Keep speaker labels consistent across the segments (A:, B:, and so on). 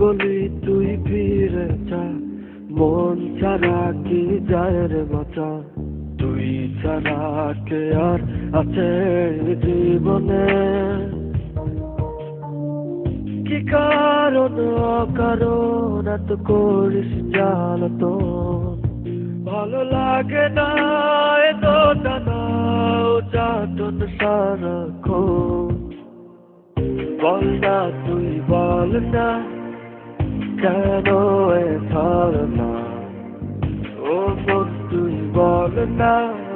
A: বলি তুই ফিরে যা, মন ছাড়া কি যায় রে বাঁচা। তুই ছাড়া কে আর আছে জীবনে? কি কারণ অকারণ এত করিস জ্বালাতন? ভালো লাগে না এত টানা চাটন সারাক্ষণ। বল না তুই বল না, কেন এ ধারণা? ও মন তুই বল না,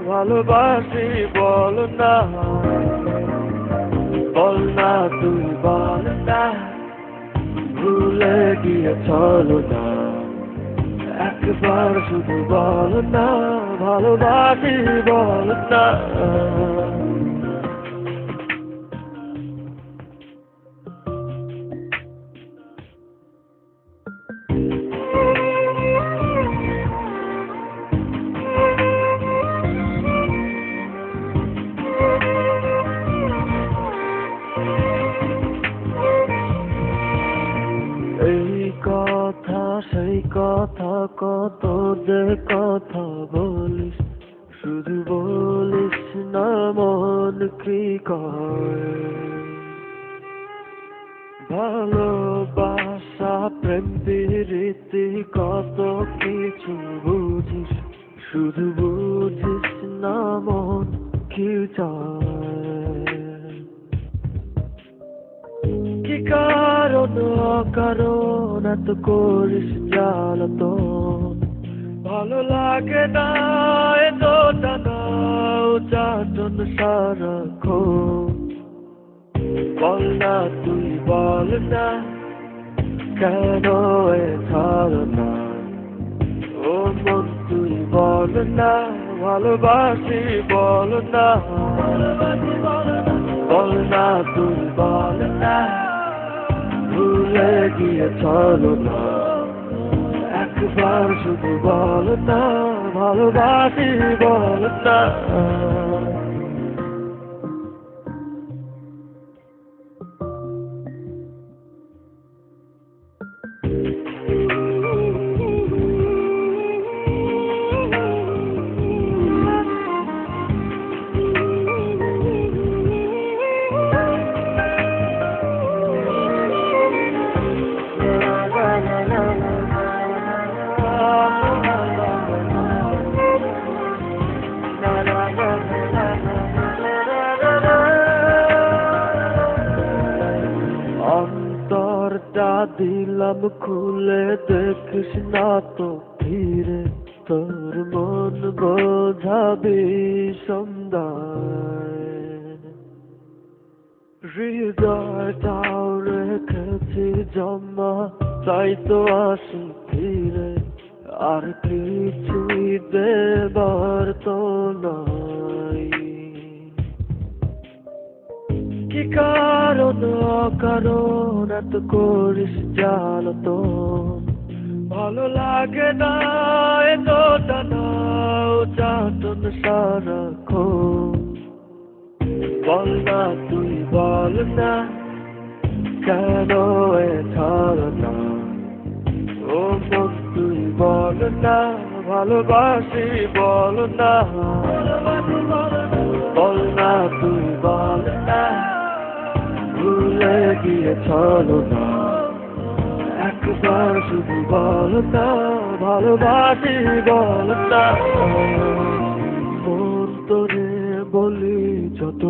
A: ভালোবাসি বল না। বল না তুই বল না, ভুলে গিয়ে চলো না। একবার শুধু বল না, ভালোবাসি বল না। এই কথা সেই কথা, কত যে কথা বলিস, শুধু বলিস না মন কি কয়। ভালোবাসা প্রেম প্রীতি কত কিছু বুঝিস, শুধু বুঝিস না মন কি চায়। কি কারণ অকারণ এত করিস জ্বালাতন? ভালো লাগে না এত টানা চাটন সারাক্ষণ। বল না তুই বল না, কেন এ ধারণা? ও মন তুই বল না, ভালোবাসি বল না। বল না তুই বল না, ভুলে গিয়ে চলো না। একবার শুধু বল না, ভালোবাসি বল না। অন্তরটা দিলাম খুলে, দেখিস না তো ফিরে। তোর মন বোঝাবি সন্ধ্যায়। হৃদয়টাও রেখেছি জমা, তাই তো আসি ফিরে। আর কিছুই দেবার তো নাই। কি কারণ অকারণ এত করিস জ্বালাতন? ভালো লাগে না এত টানা চাটন সারাক্ষণ। বল না তুই বল না, কেন এ ধারণা? ও মন তুই বল না, ভালোবাসি বল না। বল না তুই বল না, ভুলে গিয়ে চলো না। একবার শুধু বল না, ভালোবাসি বল না। মন তোরে বলি যত,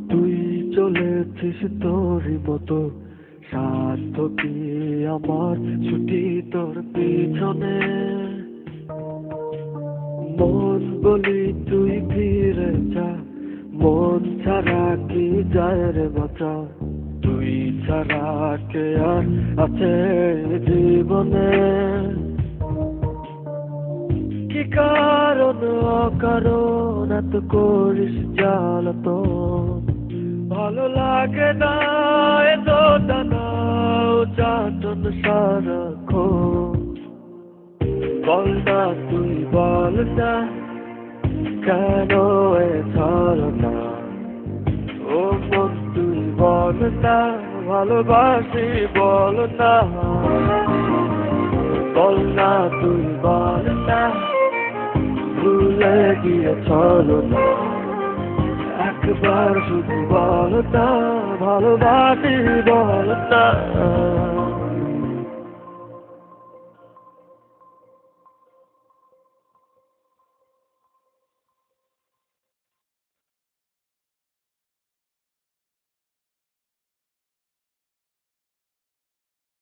A: তুই চলেছিস তোরই মতো। সাধ্য কি আমার ছুটি তোর পিছনে? মন বলি তুই ফিরে যা, মন ছাড়া কি যায় রে বাঁচা। তুই ছাড়া কে আর আছে জীবনে? কি কারণ অকারণ এত করিস জ্বালাতন? ভালো লাগে না এত টানা চাটন সারাক্ষণ। বল না তুই বল না, কেন এ ধারণা? ও মন তুই বল না, ভালোবাসি বল না, বল না তুই বল না, ভুলে গিয়ে চলো না, একবার শুধু বল না, ভালোবাসি বল না।